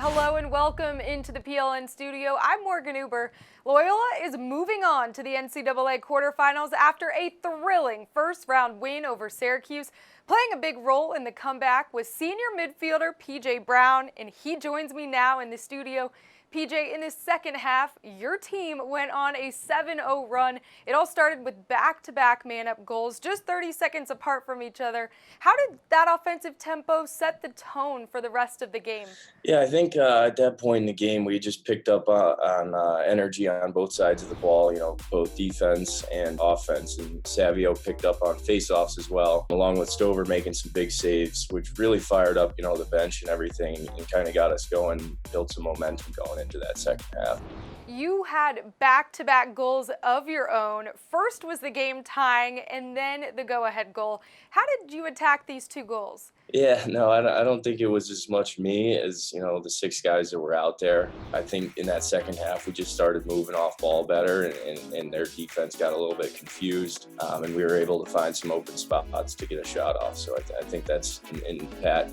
Hello and welcome into the PLN Studio. I'm Morgan Uber. Loyola is moving on to the NCAA quarterfinals after a thrilling first-round win over Syracuse. Playing a big role in the comeback was senior midfielder P.J. Brown, and he joins me now in the studio. PJ, in the second half, your team went on a 7-0 run. It all started with back-to-back man-up goals, just 30 seconds apart from each other. How did that offensive tempo set the tone for the rest of the game? Yeah, I think at that point in the game, we just picked up on energy on both sides of the ball, both defense and offense. And Savio picked up on faceoffs as well, along with Stover making some big saves, which really fired up, the bench and everything and kind of got us going, built some momentum going into that second half. You had back-to-back goals of your own. First was the game tying and then the go-ahead goal. How did you attack these two goals? Yeah, no, I don't think it was as much me as, the six guys that were out there. I think in that second half, we just started moving off ball better and their defense got a little bit confused. And we were able to find some open spots to get a shot off. So I think that's, in Pat,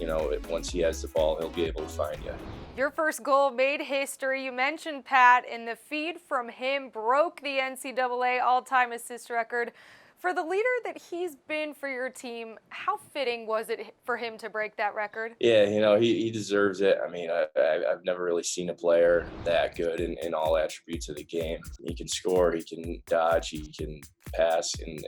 once he has the ball, he'll be able to find you. Your first goal made history. You mentioned Pat, and the feed from him broke the NCAA all-time assist record. For the leader that he's been for your team, how fitting was it for him to break that record? Yeah, he deserves it. I mean, I've never really seen a player that good in all attributes of the game. He can score, he can dodge, he can pass, and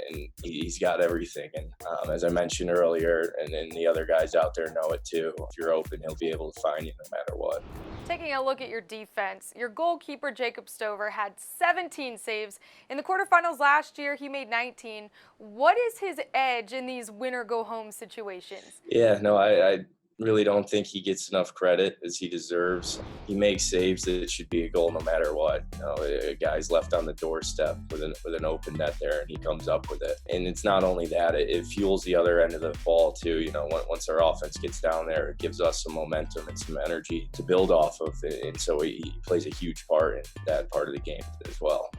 he's got everything. And as I mentioned earlier, and then the other guys out there know it too. If you're open, he'll be able to find you no matter what. Taking a look at your defense, your goalkeeper Jacob Stover had 17 saves. In the quarterfinals last year, he made 19. What is his edge in these winner-go-home situations? Yeah, no, I really don't think he gets enough credit as he deserves. He makes saves that should be a goal no matter what. A guy's left on the doorstep with an open net there, and he comes up with it. And it's not only that; it fuels the other end of the ball too. Once our offense gets down there, it gives us some momentum and some energy to build off of. And so he plays a huge part in that part of the game as well.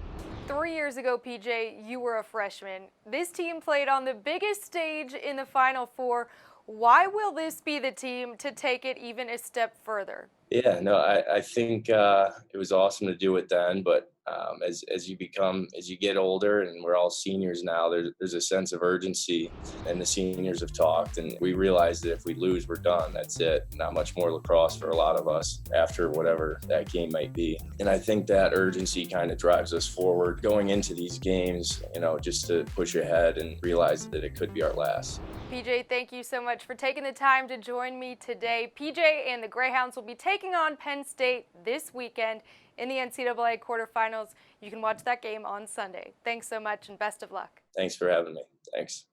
3 years ago, PJ, you were a freshman. This team played on the biggest stage in the Final Four. Why will this be the team to take it even a step further? Yeah, no, I think it was awesome to do it then, but as you get older, and we're all seniors now, there's a sense of urgency, and the seniors have talked, and we realize that if we lose, we're done. That's it. Not much more lacrosse for a lot of us after whatever that game might be. And I think that urgency kind of drives us forward going into these games, just to push ahead and realize that it could be our last. PJ, thank you so much for taking the time to join me today. PJ and the Greyhounds will be taking on Penn State this weekend in the NCAA quarterfinals. You can watch that game on Sunday. Thanks so much and best of luck. Thanks for having me. Thanks.